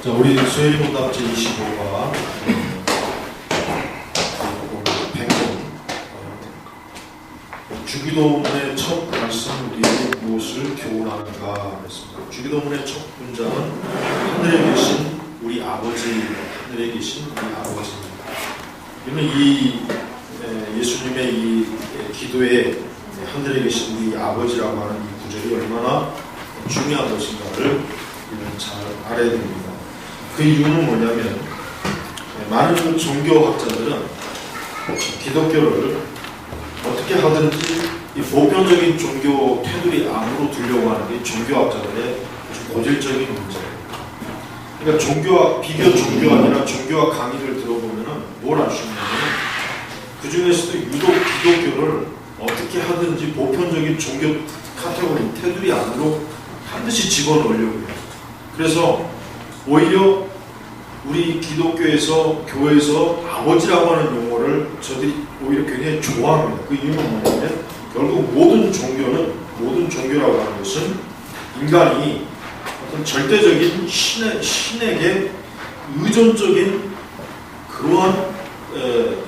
자, 우리 수요일문답 제25가 100번 주기도문의 첫 말씀 우리에게 무엇을 교훈하는가 했습니다. 주기도문의 첫 문장은 하늘에 계신 우리 아버지, 하늘에 계신 우리 아버지입니다. 이는 이 예수님의 이 기도에 하늘에 계신 우리 아버지라고 하는 이 구절이 얼마나 중요한 것인가를 우리는 잘 알아야 됩니다. 그 이유는 뭐냐면 많은 종교학자들은 기독교를 어떻게 하든지 이 보편적인 종교 테두리 안으로 두려고 하는 게 종교학자들의 고질적인 문제예요. 그러니까 비교 종교학이나 종교학 강의를 들어보면 뭘 알 수 있냐면 그 중에서도 유독 기독교를 어떻게 하든지 보편적인 종교 카테고리 테두리 안으로 반드시 집어넣으려고 해요. 그래서 오히려 우리 기독교에서 교회에서 아버지라고 하는 용어를 저들이 오히려 굉장히 좋아합니다. 그 이유는 뭐냐면 결국 모든 종교라고 하는 것은 인간이 어떤 절대적인 신에게 의존적인 그러한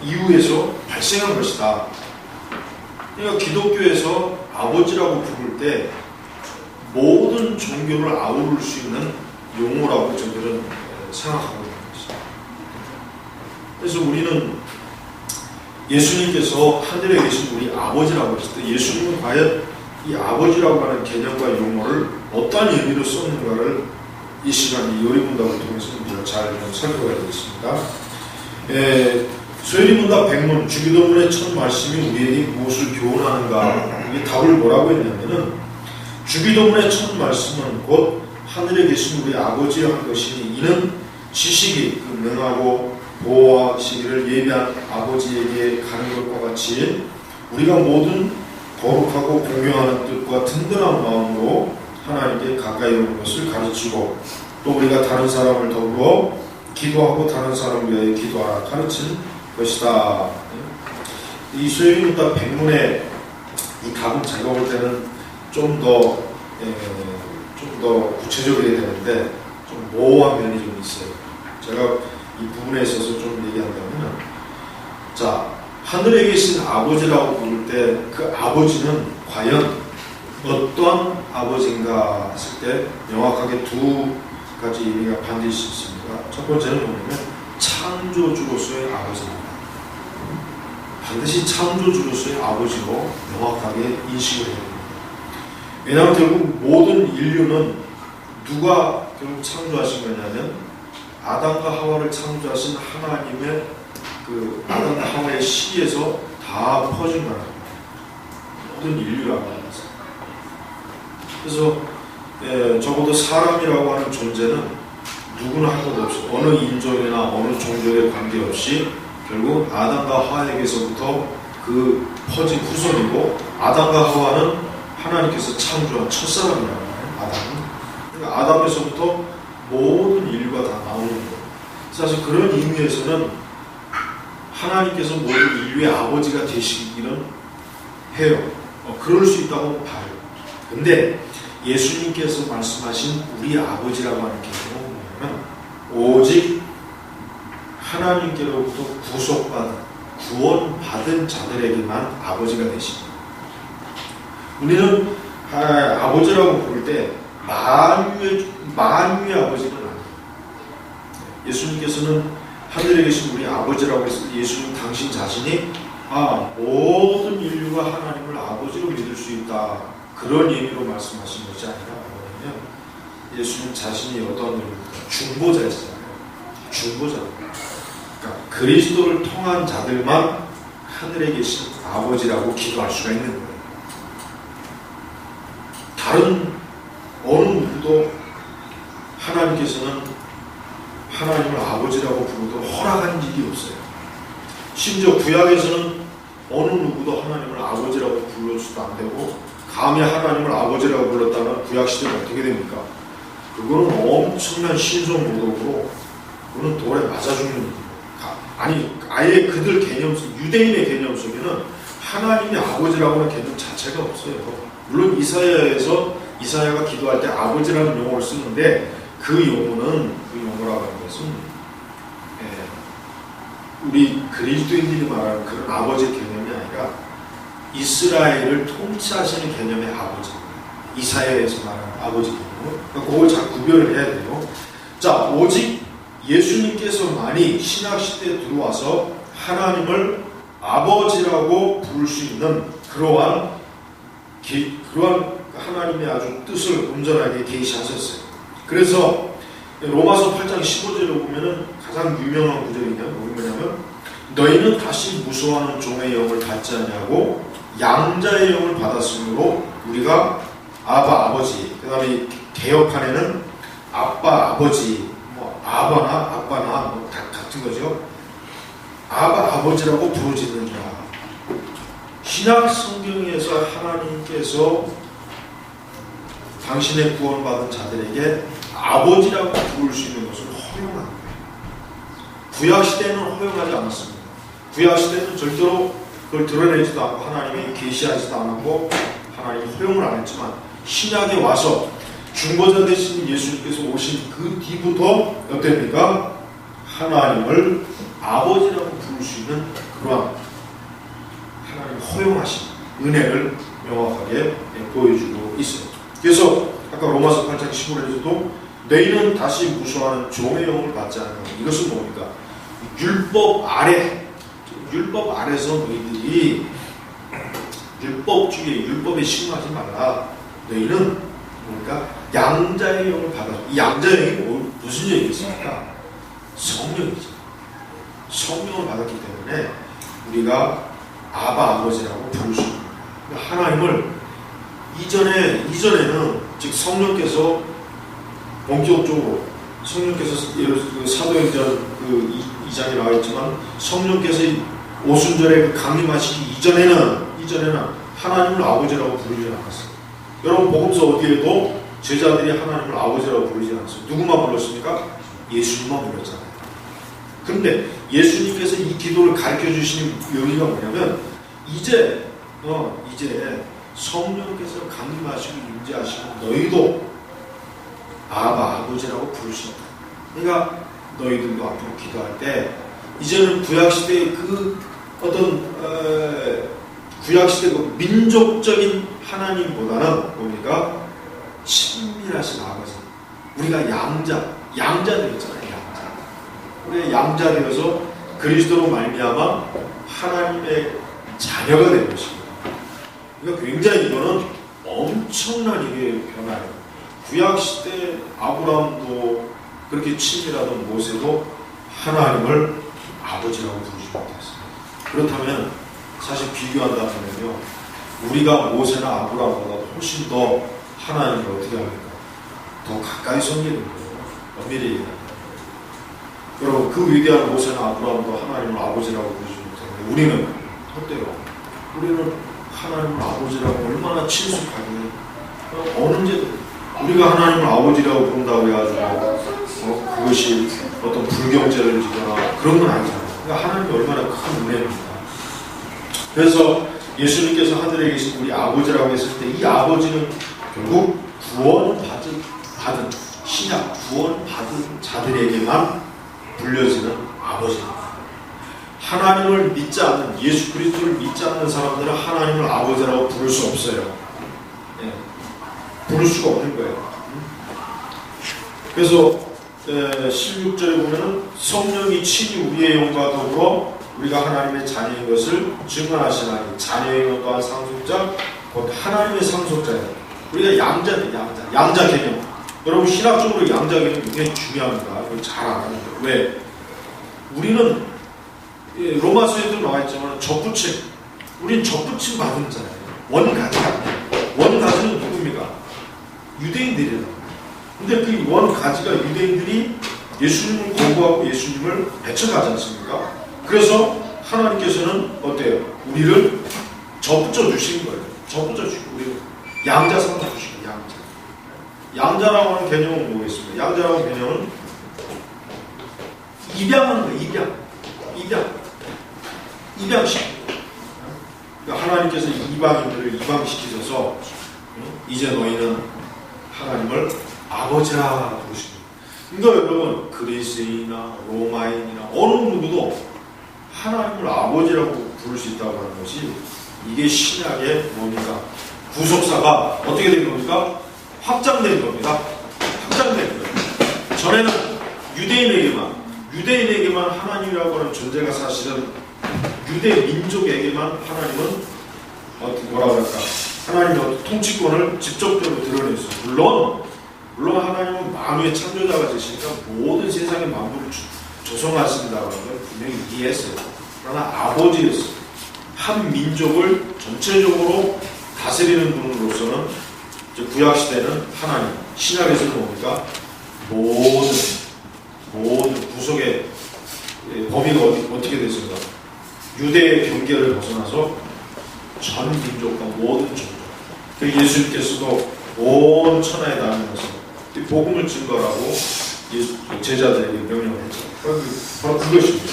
이유에서 발생한 것이다. 그러니까 기독교에서 아버지라고 부를 때 모든 종교를 아우를 수 있는 용어라고 저들은 생각하고 있는 것입니다. 그래서 우리는 예수님께서 하늘에 계신 우리 아버지라고 했을 때 예수님은 과연 이 아버지라고 하는 개념과 용어를 어떠한 의미로 썼는가를 이 시간 이 요리문답을 통해서 우리가 잘 살펴봐야 되겠습니다. 수요일문답 100문 주기도문의 첫 말씀이 우리에게 무엇을 교훈하는가, 이게 답을 뭐라고 했냐면은 주기도문의 첫 말씀은 곧 하늘에 계신 우리 아버지여 한 것이니 이는 지식이 능하고 보호하시기를 예비한 아버지에게 가는 것과 같이 우리가 모든 거룩하고 공경하는 뜻과 든든한 마음으로 하나님께 가까이 오는 것을 가르치고 또 우리가 다른 사람을 더불어 기도하고 다른 사람을 위하여 기도하라 가르치는 것이다. 이 수요일문답 100문의 이 답은 제가 볼 때는 좀 더 구체적으로 해야 되는데 좀 모호한 면이 좀 있어요. 제가 이 부분에 있어서 좀 얘기한다면, 자, 하늘에 계신 아버지라고 부를 때 그 아버지는 과연 어떠한 아버지인가 했을 때 명확하게 두 가지 의미가 반드시 있습니다. 첫 번째는 뭐냐면 창조주로서의 아버지입니다. 반드시 창조주로서의 아버지로 명확하게 인식을 해야 됩니다. 왜냐하면 결국 모든 인류는 누가 결국 창조하신 거냐면 아담과 하와를 창조하신 하나님의 그 아담과 하와의 씨에서 다 퍼진 거예요. 모든 인류라고 합니다. 그래서 적어도 사람이라고 하는 존재는 누구나 할 것 없이 어느 인종이나 어느 종족에 관계없이 결국 아담과 하와에게서부터 그 퍼진 후손이고 아담과 하와는 하나님께서 창조한 첫사람이라고 해요. 아담은. 그러니까 아담에서부터 모든 인류가 다 나오는 거예요. 사실 그런 의미에서는 하나님께서 모든 인류의 아버지가 되시기는 해요. 그럴 수 있다고 봐요. 근데 예수님께서 말씀하신 우리 아버지라고 하는 개념은 뭐냐면 오직 하나님께로부터 구원받은 자들에게만 아버지가 되십니다. 우리는 아버지라고 부를 때 만유의 아버지는 아니에요. 예수님께서는 하늘에 계신 우리 아버지라고 했을 때 예수님 당신 자신이 모든 인류가 하나님을 아버지로 믿을 수 있다, 그런 의미로 말씀하신 것이 아니라 뭐냐면 예수님 자신이 어떤 의미입니까? 중보자였잖아요. 중보자. 그러니까 그리스도를 통한 자들만 하늘에 계신 아버지라고 기도할 수가 있는 거예요. 다른 어느 누구도 하나님께서는 하나님을 아버지라고 부르도록 허락한 일이 없어요. 심지어 구약에서는 어느 누구도 하나님을 아버지라고 불러서도 안 되고, 감히 하나님을 아버지라고 불렀다면 구약시대는 어떻게 됩니까? 그거는 엄청난 신성모독으로 그거는 돌에 맞아 죽는 일이에요. 아예 그들 개념 속, 유대인의 개념 속에는 하나님이 아버지라고 하는 개념 자체가 없어요. 물론 이사야가 기도할 때 아버지라는 용어를 쓰는데 그 용어는 그 용어라고 하는 것은 우리 그리스도인들이 말하는 그런 아버지 개념이 아니라 이스라엘을 통치하시는 개념의 아버지입니다. 이사야에서 말하는 아버지 개념. 그걸 잘 구별을 해야 돼요. 자, 오직 예수님께서만이 신약시대에 들어와서 하나님을 아버지라고 부를 수 있는 그러한 하나님의 아주 뜻을 온전하게 계시하셨어요. 그래서 로마서 8장 15절을 보면은 가장 유명한 구절이냐 뭐냐면 너희는 다시 무서워하는 종의 영을 받지 아니하고 양자의 영을 받았으므로 우리가 아바 아버지, 그 다음에 개역판에는 아빠 아버지, 뭐 아바나 아빠나 뭐 다 같은 거죠. 아바 아버지라고 부르짖는 자. 신약 성경에서 하나님께서 당신의 구원받은 자들에게 아버지라고 부를 수 있는 것을 허용한 거예요. 구약시대는 허용하지 않았습니다. 구약시대는 절대로 그걸 드러내지도 않고 하나님이 계시하지도 않았고 하나님이 허용을 안 했지만 신약에 와서 중보자 되신 예수님께서 오신 그 뒤부터 어땠습니까? 하나님을 아버지라고 부를 수 있는 그러한 하나님 허용하신 은혜를 명확하게 보여주고 있어요. 그래서 아까 로마서 8장 15절에서도 너희는 다시 무서워하는 종의 영을 받지 않는 이것은 뭡니까? 율법 아래서 너희들이 율법에 식무하지 말라. 너희는 뭡니까? 양자의 영을 받아. 이 양자의 영이 무슨 영이겠습니까? 성령이죠. 성령을 받았기 때문에 우리가 아버지라고 부를 수 있는 거예요. 하나님을 이전에는 즉 성령께서 본격적으로 성령께서 사도행전 2장에 나와 있지만 성령께서 오순절에 강림하시기 이전에는 하나님을 아버지라고 부르지 않았어요. 여러분 복음서 어디에도 제자들이 하나님을 아버지라고 부르지 않았어요. 누구만 불렀습니까? 예수님만 불렀잖아요. 근데 예수님께서 이 기도를 가르쳐 주시는 의미가 뭐냐면 이제 성령께서 강림하시고 임재하시고 너희도 아버지라고 부를 수 있다. 그러니까 너희들도 앞으로 기도할 때 이제는 구약시대의 그 어떤 구약시대 그 민족적인 하나님보다는 뭡니까? 친밀하신 아버지. 우리가 양자 되었잖아요. 우리가 양자 되어서 그리스도로 말미암아 하나님의 자녀가 된 것입니다. 그러니까 굉장히 이거는 엄청난 이게 변화예요. 구약시대 아브라함도 그렇게 친밀하던 모세도 하나님을 아버지라고 부르지 못했어요. 그렇다면 사실 비교한다면요, 우리가 모세나 아브라함보다 훨씬 더 하나님을 어떻게 합니까? 더 가까이 섬기는 거예요. 엄밀히 얘기하면. 여러분 그 위대한 모세나 아브라함도 하나님을 아버지라고 부르지 못했는데 우리는 어때요? 우리는 하나님을 아버지라고 얼마나 친숙하게 언제도 우리가 하나님을 아버지라고 부른다고 해가지고 그것이 어떤 불경죄를 지거나 그런 건 아니잖아요. 그러니까 하나님이 얼마나 큰 은혜입니다. 그래서 예수님께서 하늘에 계신 우리 아버지라고 했을 때 이 아버지는 결국 구원받은 신약 구원받은 자들에게만 불려지는 아버지입니다. 하나님을 믿지 않는 예수 그리스도를 믿지 않는 사람들은 하나님을 아버지라고 부를 수 없어요. 부를 수가 없는 거예요. 그래서 16절에 보면은 성령이 친히 우리의 영과 더불어 우리가 하나님의 자녀인 것을 증언하시나니 자녀의 영 또한 상속자 곧 하나님의 상속자예요. 우리가 양자 개념. 여러분 신학적으로 양자 개념이 굉장히 중요합니다. 이걸 잘 알아야 돼요. 왜? 우리는 로마서에도 나와 있지만 접붙임. 우리는 접붙임 받은 자예요. 원가지가 아니에요. 원가지는 누굽니까? 유대인들이라고. 근데 그 원가지가 유대인들이 예수님을 거부하고 예수님을 배척하지 않습니까? 그래서 하나님께서는 어때요? 우리를 접붙여 주신 거예요. 접붙여 주시고 우리를 양자 삼아 주시고 양자라고 하는 개념은 뭐겠습니까? 양자라고 하는 개념은 입양하는 거예요. 입양식. 그러니까 하나님께서 이방인들을 입양시키셔서 이제 너희는 하나님을 아버지라 부르십니다. 그러니까 여러분 그리스인이나 로마인이나 어느 누구도 하나님을 아버지라고 부를 수 있다고 하는 것이 이게 신약의 뭡니까? 구속사가 어떻게 된 겁니까? 확장된 겁니다. 확장된 거예요. 전에는 유대인에게만 하나님이라고 하는 존재가 사실은 유대 민족에게만 하나님은 뭐라고 할까? 하나님의 통치권을 직접적으로 드러냈어요. 물론 하나님은 만유의 창조자가 되시니까 모든 세상의 만물을 조성하신다는 걸 분명히 이해했어요. 그러나 아버지였어요. 한 민족을 전체적으로 다스리는 분으로서는 구약시대는 하나님, 신약에서는 뭡니까? 모든 구속의 범위가 어떻게 됐습니까? 유대의 경계를 벗어나서 전 민족과 모든 종족. 그리고 예수님께서도 온 천하에 다니면서 복음을 증거하라고 제자들에게 명령을 했죠. 바로 그것입니다.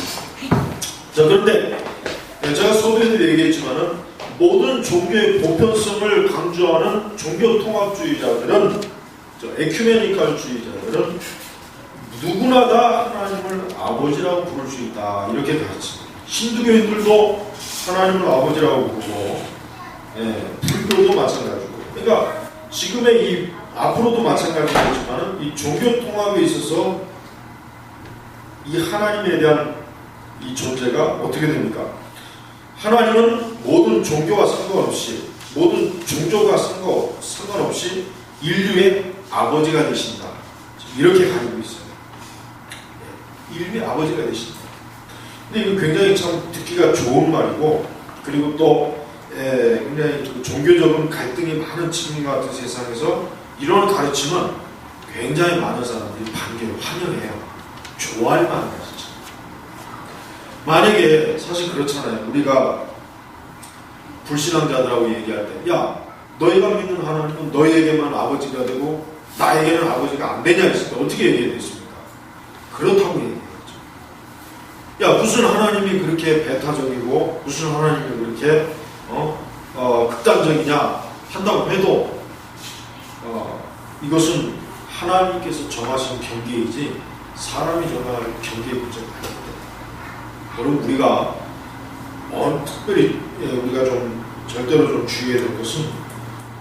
자, 그런데 제가 서두에도 얘기했지만은 모든 종교의 보편성을 강조하는 종교 통합주의자들은, 에큐메니칼주의자들은 누구나 다 하나님을 아버지라고 부를 수 있다, 이렇게 가르칩니다. 힌두교인들도 하나님을 아버지라고 부르고, 불교도 마찬가지고. 그러니까 지금의 이 앞으로도 마찬가지겠지만은 이 종교 통합에 있어서 이 하나님에 대한 이 존재가 어떻게 됩니까? 하나님은 모든 종교와 상관없이, 모든 종교가 상관없이 인류의 아버지가 되신다, 이렇게 가지고 있어요. 인류의 아버지가 되신다. 근데 이거 굉장히 참 듣기가 좋은 말이고, 그리고 또 굉장히 종교적인 갈등이 많은 지금 같은 세상에서 이런 가르침은 굉장히 많은 사람들이 환영해요. 좋아할 만한 가르침. 만약에 사실 그렇잖아요. 우리가 불신앙자들하고 얘기할 때, 야, 너희가 믿는 하나님은 너희에게만 아버지가 되고 나에게는 아버지가 안 되냐 했을 때 어떻게 얘기해야 되겠습니까? 그렇다고 얘기해야죠. 야, 무슨 하나님이 그렇게 배타적이고 무슨 하나님이 그렇게 극단적이냐 한다고 해도 이것은 하나님께서 정하신 경계이지 사람이 정할 경계의 문제가 아닙니다. 여러분, 우리가 특별히 우리가 좀 절대로 좀 주의해야 될 것은,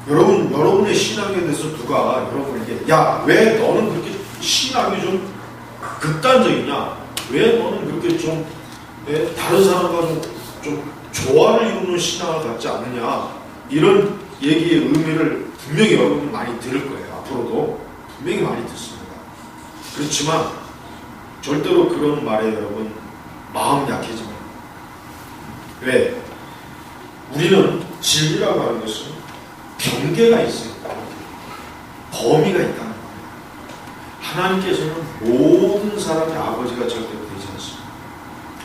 여러분의 신앙에 대해서 누가 여러분에게, 야, 왜 너는 그렇게 신앙이 좀 극단적이냐, 왜 너는 그렇게 좀 다른 사람과 좀 조화를 이루는 신앙을 갖지 않느냐, 이런 얘기의 의미를 분명히 여러분 많이 들을 거예요. 앞으로도 분명히 많이 듣습니다. 그렇지만 절대로 그런 말에 여러분 마음 약해지면, 왜? 우리는 진리라고 하는 것은 경계가 있어요. 범위가 있다는 거예요. 하나님께서는 모든 사람의 아버지가 절대로 되지 않습니다.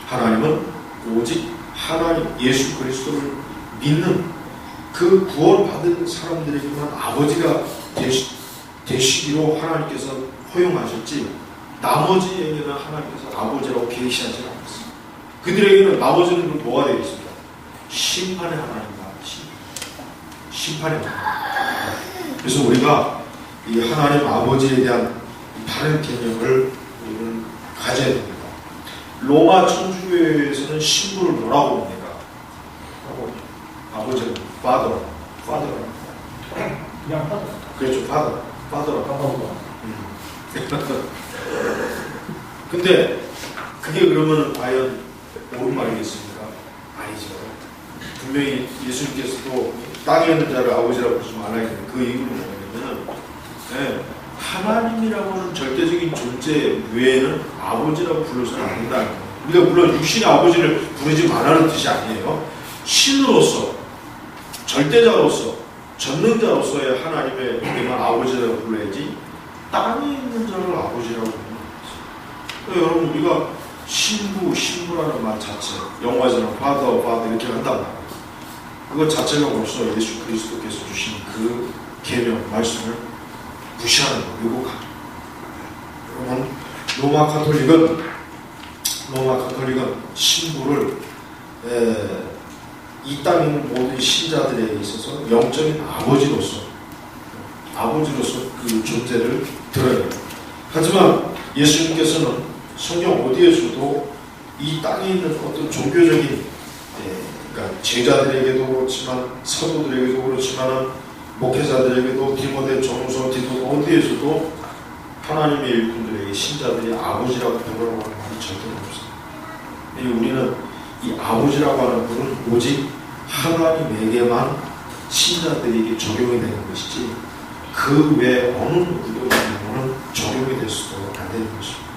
하나님은 오직 하나님 예수 그리스도를 믿는 그 구원받은 사람들에게만 아버지가 되시기로 하나님께서 허용하셨지, 나머지에게는 하나님께서 아버지라고 계시하지 않았습니다. 그들에게는 나머지는 뭐가 되겠습니까? 심판의 하나님과 심판의 하나님. 그래서 우리가 이 하나님 아버지에 대한 바른 개념을 우리는 가져야 됩니다. 로마 천주교에서는 신부를 뭐라고 합니까? 아버지는 father. 그냥 father. 그렇죠, father. 근데 그게 그러면 과연 옳은 말이겠습니까? 아니죠. 분명히 예수님께서도 땅에 있는 자를 아버지라고 부르시면 안 하겠네요. 그 이유는 뭐냐면, 하나님이라고 하는 절대적인 존재 외에는 아버지라고 불러서는 안 된다는 거예요. 우리가 물론 육신의 아버지를 부르지 말라는 뜻이 아니에요. 신으로서, 절대자로서, 전능자로서의 하나님에게만 아버지라고 불러야지 땅에 있는 자를 아버지라고 부르는 거예요. 그러니까 여러분, 우리가 신부라는 말 자체, 영어에서는 father 이렇게 한단 말이에요. 그것 자체가 벌써 예수 그리스도께서 주신 그 계명, 말씀을 무시하는 거, 왜곡하는 거. 여러분, 로마 가톨릭은 신부를 이 땅에 있는 모든 신자들에게 있어서 영적인 아버지로서 그 존재를 드러내요. 하지만 예수님께서는 성경 어디에서도 이 땅에 있는 어떤 종교적인 그러니까 제자들에게도 그렇지만 사도들에게도 그렇지만 목회자들에게도 디모데, 전후서, 디도 어디에서도 하나님의 일꾼들에게 신자들이 아버지라고 부르라고 하는 말이 절대로 없습니다. 우리는 이 아버지라고 하는 분은 오직 하나님에게만 신자들에게 적용이 되는 것이지 그 외 어느 누구도 이 부분은 적용이 될 수도 안 되는 것입니다.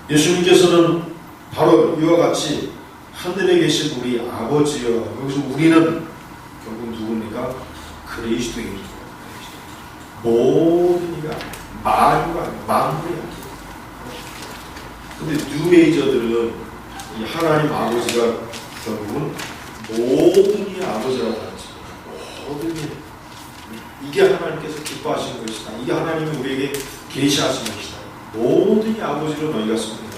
예수님께서는 바로 이와 같이 하늘에 계신 우리 아버지여, 여기서 우리는 결국 누굽니까? 그리스도입니다. 모든 이가 만유가 만물이야. 근데 뉴에이저들은 이 하나님 아버지가 결국은 모든 이 아버지라고 하지. 모든 이 이게 하나님께서 기뻐하시는 것이다. 이게 하나님이 우리에게 계시하신 것이다. 모든 이 아버지로 너희가 씁니다.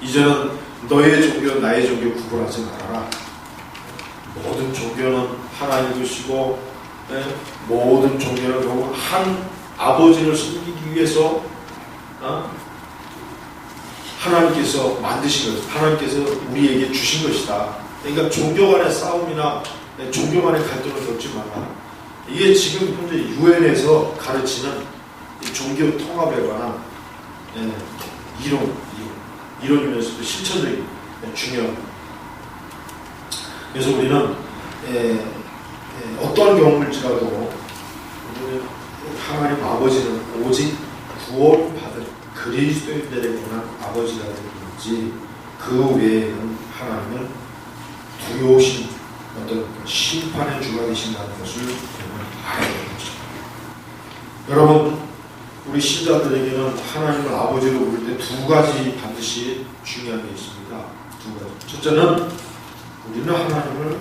이제는 너의 종교 나의 종교 구분하지 말아라. 모든 종교는 하나님이시고 모든 종교는 결국 한 아버지를 섬기기 위해서 하나님께서 만드신 것, 하나님께서 우리에게 주신 것이다. 그러니까 종교 간의 싸움이나 종교 간의 갈등을 겪지 말라. 이게 지금 현재 유엔에서 가르치는 종교 통합에 관한 이론이면서도 실천적인 중요합니다. 그래서 우리는 어떠한 경우일지라도 하나님 아버지는 오직 구원받은 그리스도인들에 관한 아버지가 되는지 그 외에는 하나님은 두려우신 어떤 심판의 주가 되신다는 것을 알아야 되는 것입니다. 여러분, 우리 신자들에게는 하나님을 아버지로 부를 때 두 가지 반드시 중요한 게 있습니다. 두 가지. 첫째는 우리는 하나님을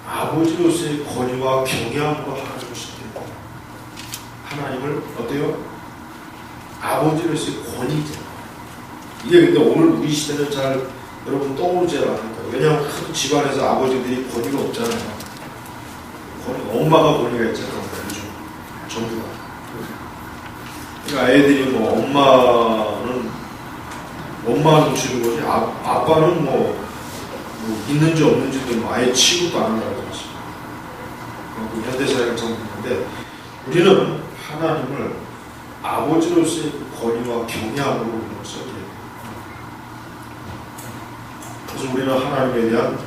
아버지로서의 권위와 경외함으로 하나님을 섬깁니다. 하나님을 어때요? 아버지로서의 권위죠. 이게 근데 오늘 우리 시대는 잘 여러분 떠오르지 않으니까. 왜냐하면 큰 집안에서 아버지들이 권위가 없잖아요. 엄마가 권위가 있잖아요. 요즘 정부가. 그러니까 애들이 뭐 엄마는 주는 거지 아빠는 뭐 있는지 없는지도 뭐 아예 취급도 안 한다고 했습니다. 현대사회가 정부인데 우리는 하나님을 아버지로서의 권위와 경외함으로 우리는 써야 돼요. 그래서 우리는 하나님에 대한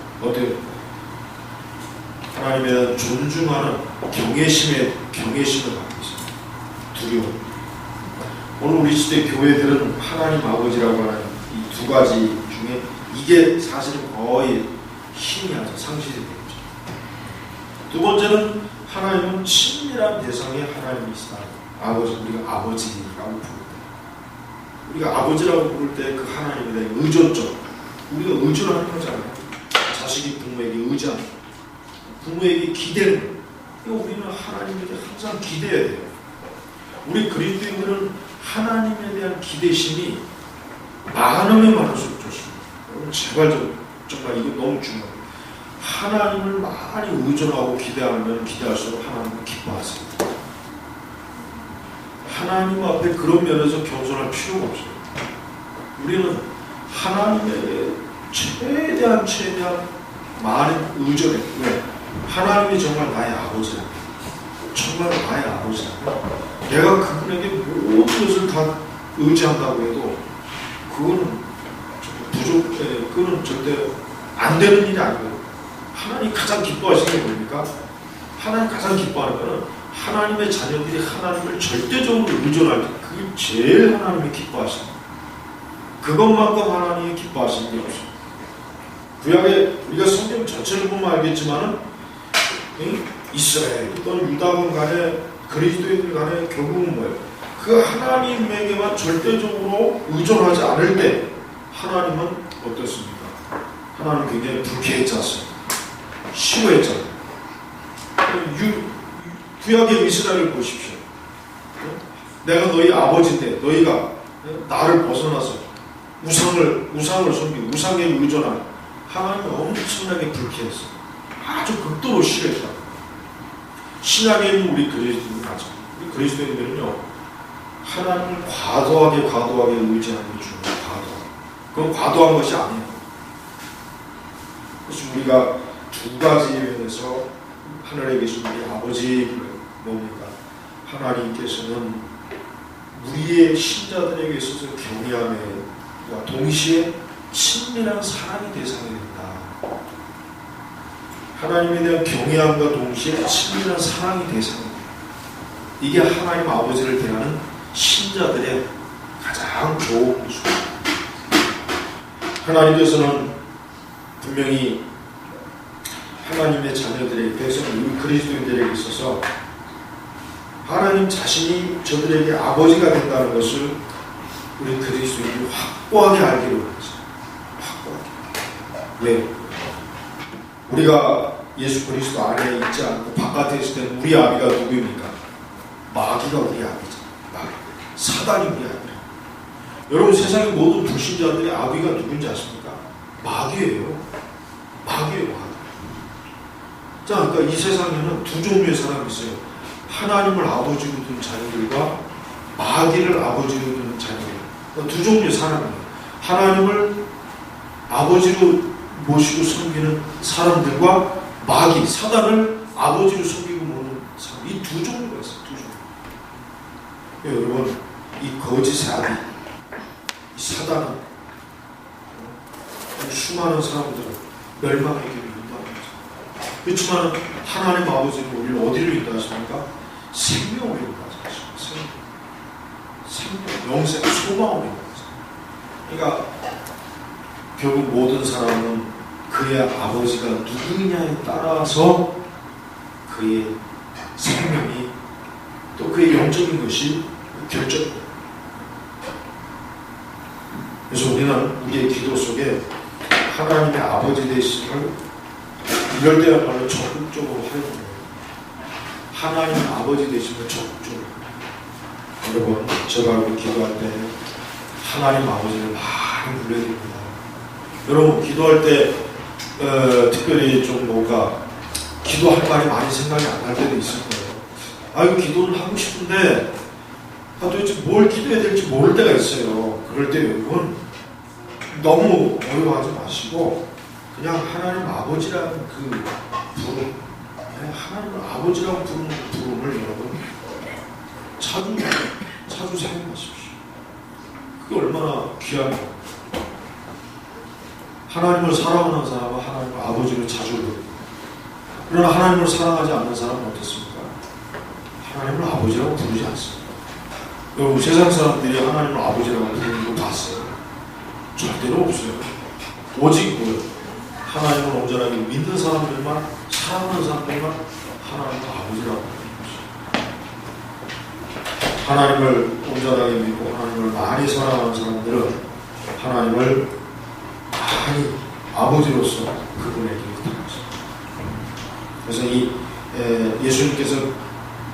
하나님에 대한 존중하는 경외심을 갖고 있습니다. 두려움. 오늘 우리 시대 교회들은 하나님 아버지라고 하는 이 두 가지 중에 이게 사실은 거의 희미하죠. 상실이 되죠. 두 번째는 하나님은 친밀한 대상의 하나님이시다. 아버지, 우리가 아버지라고 부를 때, 우리가 아버지라고 부를 때 그 하나님에 대한 의존적, 우리가 의존하는 거잖아요. 자식이 부모에게 의지하는, 부모에게 기대는, 우리는 하나님에게 항상 기대해야 돼요. 우리 그리스도인들은 하나님에 대한 기대심이 많으면 많을수록 좋습니다. 여러분 제발 정말 이거 너무 중요해요. 하나님을 많이 의존하고 기대할수록 하나님은 기뻐하세요. 하나님 앞에 그런 면에서 겸손할 필요가 없어요. 우리는 하나님에게 최대한 많은 의존해. 왜? 하나님이 정말 나의 아버지라. 정말 나의 아버지라. 내가 그분에게 모든 것을 다 의지한다고 해도 그거는 그거는 절대 안 되는 일이 아니거든요. 하나님 가장 기뻐하시는 게 뭡니까? 하나님 가장 기뻐하는 거는 하나님의 자녀들이 하나님을 절대적으로 의존할 때 그게 제일 하나님이 기뻐하시는 거예요. 그것만큼 하나님이 기뻐하시는 게 없어요. 구약에 우리가 성경 전체를 보면 알겠지만은 이스라엘 또는 유다군 간에 그리스도인들 간에 결국은 뭐예요? 그 하나님에게만 절대적으로 의존하지 않을 때 하나님은 어떻습니까? 하나님은 굉장히 불쾌했잖아요. 싫어했잖아요. 구약의 이스라엘을 보십시오. 내가 너희 아버지인데 너희가 나를 벗어나서 우상을 섬기고 우상에 의존하는 하나님은 엄청나게 불쾌했어요. 아주 극도로 싫어했다. 신약에 있는 우리 그리스도인들 맞아. 우리 그리스도인들은요 하나님을 과도하게 의지하는 게 중요해요. 그건 과도한 것이 아니에요. 그래서 우리가 두 가지에 면에서 하늘에 계신 우리 아버지 뭡니까? 하나님께서는 우리의 신자들에게 있어서 경외함과 동시에 친밀한 사랑의 대상이 된다. 하나님에 대한 경외함과 동시에 친밀한 사랑의 대상이 된다. 이게 하나님 아버지를 대하는 신자들의 가장 좋은 모습입니다. 하나님께서는 분명히 하나님의 자녀들에게, 백성 그리스도인들에게 있어서 하나님 자신이 저들에게 아버지가 된다는 것을 우리 그리스도인들이 확고하게 알기로 합니다. 확고하게. 왜? 우리가 예수 그리스도 안에 있지 않고 바깥에 있을 때는 우리 아비가 누구입니까? 마귀가 우리 아비죠. 마귀. 사단이 우리 아비라. 여러분, 세상의 모든 불신자들의 아비가 누군지 아십니까? 마귀예요. 마귀예요. 마귀. 자, 그러니까 이 세상에는 두 종류의 사람이 있어요. 하나님을 아버지로 둔 자녀들과 마귀를 아버지로 둔 자녀들. 그러니까 두 종류의 사람이에요. 하나님을 아버지로 모시고 섬기는 사람들과 마귀, 사단을 아버지로 섬기고 모는 사람. 이 두 종류가 있어요. 두 종류. 여러분, 이 거짓의 아비, 이 사단은 수많은 사람들을 멸망의 길을 인도하는 거죠. 그렇지만 하나님 아버지는 우리를 어디로 인도하십니까? 생명으로 인도하십니다. 생명, 영생, 소망으로 인도하십니다. 그러니까 결국 모든 사람은 그의 아버지가 누구냐에 따라서 그의 생명이 또 그의 영적인 것이 결정됩니다. 그래서 우리는 우리의 기도 속에 하나님의 아버지 되심을 이럴 때야말로 적극적으로 하는 거예요. 하나님 아버지 되심을 적극적으로. 여러분, 제가 기도할 때 하나님 아버지를 많이 불러야 됩니다. 여러분, 기도할 때 특별히 좀 뭔가 기도할 말이 많이 생각이 안 날 때도 있을 거예요. 이거 기도를 하고 싶은데 도대체 뭘 기도해야 될지 모를 때가 있어요. 그럴 때 여러분, 너무 어려워하지 마시고 그냥 하나님 아버지라는 그 부름, 하나님을 아버지라고 부르는 그 부름을 여러분 자주 생각하십시오. 그게 얼마나 귀하냐. 하나님을 사랑하는 사람은 하나님을 아버지로 자주 부릅니다. 그러나 하나님을 사랑하지 않는 사람은 어떻습니까? 하나님을 아버지라고 부르지 않습니다. 여러분, 세상 사람들이 하나님을 아버지라고 부르는 거 봤어요? 절대로 없어요. 오직 뭐예요? 하나님을 온전하게 믿는 사람들만, 사랑하는 사람들만 하나님을 아버지라고 부르는 것이죠. 하나님을 온전하게 믿고 하나님을 많이 사랑하는 사람들은 하나님을 많이 아버지로서 그분에게 부탁하십니다. 그래서 이 예수님께서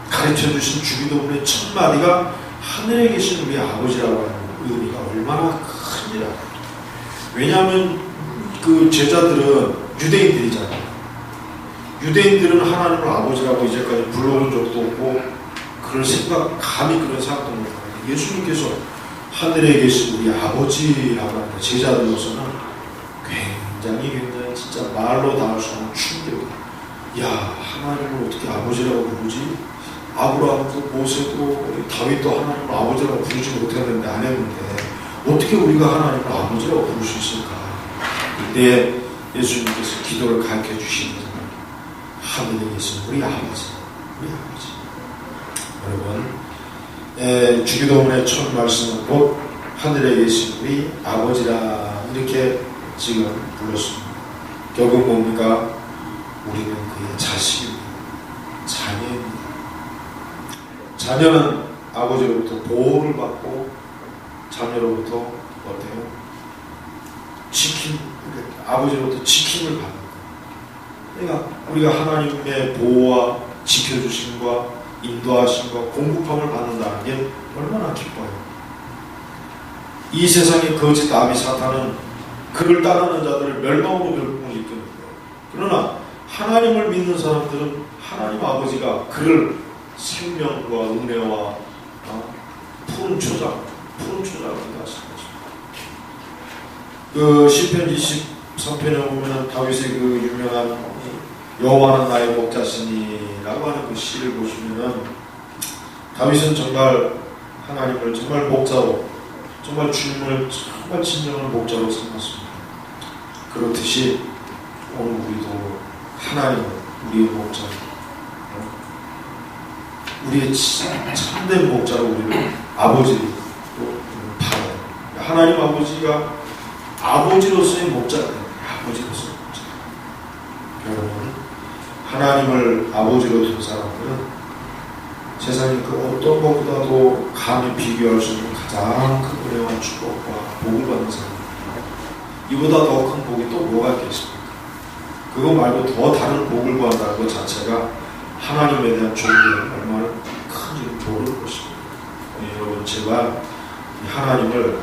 가르쳐주신 주기도문의 첫 마디가 하늘에 계신 우리 아버지라고 하는 의미가 얼마나 큰지라. 왜냐하면 그 제자들은 유대인들이잖아요. 유대인들은 하나님을 아버지라고 이제까지 불러본 적도 없고 감히 그런 생각도 못하고, 예수님께서 하늘에 계신 우리 아버지라고 하는 제자들로서는 굉장히 진짜 말로 다 할 수 없는 충격이다. 야, 하나님을 어떻게 아버지라고 부르지? 아브라함도 모세도 다윗도 하나님을 아버지라고 부르지 못했는데 안 했는데 어떻게 우리가 하나님을 아버지라고 부를 수 있을까? 그때 예수님께서 기도를 가르쳐 주시는 하늘에 계신 우리 아버지. 여러분, 주기도문의 첫 말씀은 곧 하늘에 계신 우리 아버지라 이렇게 지금 불렀습니다. 결국 뭡니까? 우리는 그의 자식입니다. 자녀입니다. 자녀는 아버지로부터 보호를 받고 자녀로부터 어때요? 아버지로부터 지킴을 받는 거예요. 그러니까 우리가 하나님의 보호와 지켜주심과 인도하심과 공급함을 받는다는 게 얼마나 기뻐요. 이 세상의 거짓 아비 사탄은 그를 따르는 자들을 멸망으로 결국은 이끄는 거예요. 그러나 하나님을 믿는 사람들은 하나님 아버지가 그를 생명과 은혜와 푸른 초장, 푸른 초장을 하신 거죠. 그 시편 23편에 보면은 다윗의 그 유명한 여호와는 나의 목자시니라고 하는 그 시를 보시면은 다윗은 정말 하나님을 정말 목자로, 정말 주님을 정말 진정한 목자로 삼았습니다. 그렇듯이 오늘 우리도 하나님을 우리의 목자, 우리의 참된 목자로 우리를 아버지로 바라요. 하나님 아버지가 아버지로서의 목자가 됩니다. 아버지로서의 목자. 여러분, 하나님을 아버지로 둔 사람들은 세상의 그 어떤 것보다도 감히 비교할 수 없는 가장 큰 은혜와 축복과 복을 받는 사람입니다. 이보다 더 큰 복이 또 뭐가 있겠습니까? 그거 말고 더 다른 복을 구한다는 것 자체가 하나님에 대한 존경이 얼마나 큰지 모를 것입니다. 여러분, 제발 하나님을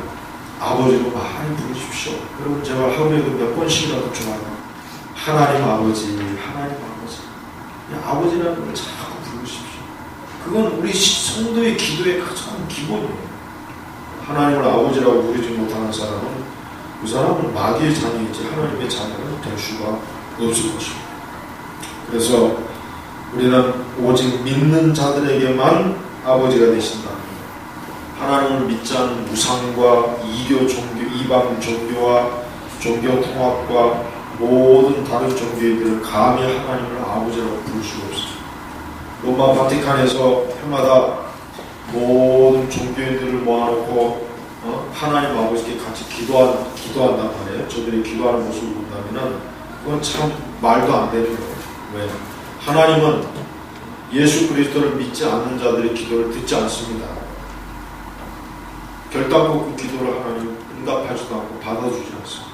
아버지로 많이 부르십시오. 여러분, 제발 하루에도 몇 번씩이라도 좋아요. 하나님 아버지, 하나님 아버지. 아버지라는 걸 자꾸 부르십시오. 그건 우리 성도의 기도의 가장 기본이에요. 하나님을 아버지라고 부르지 못하는 사람은 그 사람은 마귀의 자녀이지 하나님의 자녀는 될 수가 없을 것입니다. 그래서 우리는 오직 믿는 자들에게만 아버지가 되신다. 하나님을 믿지 않는 우상과 이교 종교, 이방 종교와 종교 통합과 모든 다른 종교인들은 감히 하나님을 아버지라고 부를 수가 없습니다. 로마 바티칸에서 해마다 모든 종교인들을 모아놓고 하나님 아버지께 같이 기도한단 말이에요. 저들이 기도하는 모습을 본다면은 그건 참 말도 안 되는 거예요. 왜? 하나님은 예수 그리스도를 믿지 않는 자들의 기도를 듣지 않습니다. 결단코 그 기도를 하나님 응답하지도 않고 받아주지 않습니다.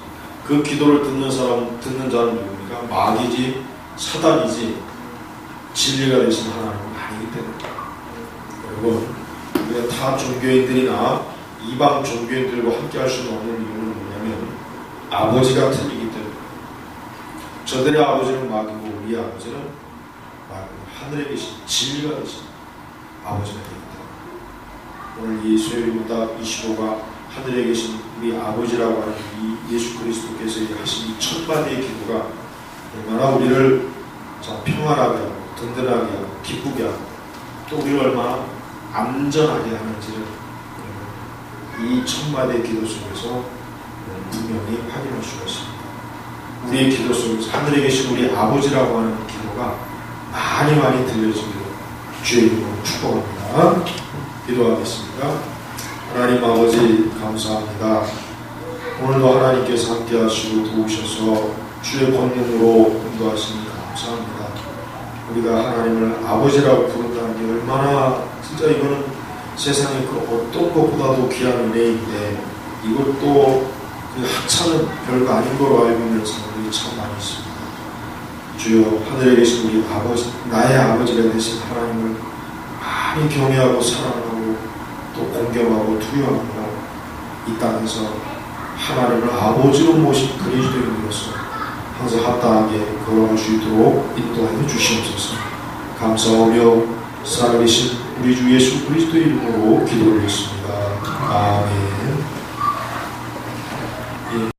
그 기도를 듣는 자는 누굽니까? 마귀지, 사단이지, 진리가 되신 하나님은 아니기 때문에. 여러분, 우리가 타 종교인들이나 이방 종교인들과 함께 할 수는 없는 이유는 뭐냐면 아버지가 틀리기 때문에. 저들의 아버지는 마귀고 우리의 아버지는 마귀고 하늘에 계신 진리가 되신 아버지가 되기 때문에. 오늘 이 수요일마다 25가 하늘에 계신 우리 아버지라고 하는 이 예수 그리스도께서 하신 이 천만의 기도가 얼마나 우리를 평안하게 하고 든든하게 하고 기쁘게 하고 또 우리를 얼마나 안전하게 하는지를 이 천마디의 기도 속에서 분명히 확인할 수가 있습니다. 우리의 기도 속에서 하늘에 계신 우리 아버지라고 하는 기도가 많이 많이 들려지기를 주의 이름으로 축복합니다. 기도하겠습니다. 하나님 아버지 감사합니다. 오늘도 하나님께서 함께 하시고 도우셔서 주의 권능으로 인도하시니 감사합니다. 우리가 하나님을 아버지라고 부른다는 게 얼마나 진짜 이거는 세상의 그 어떤 것보다도 귀한 은혜인데 이것도 그 하찮은 별거 아닌 거로 알고 있는 사람들이 참 많이 있습니다. 주여, 하늘에 계신 우리 아버지, 나의 아버지가 되신 하나님을 많이 경외하고 사랑하고 또 공경하고 두려워하고 이 땅에서 하나님을 아버지로 모신 그리스도인으로서 항상 합당하게 걸어갈 수 있도록 인도하여 주시옵소서. 감사하며 살아계신 우리 주 예수 그리스도 이름으로 기도를 했습니다. 아멘.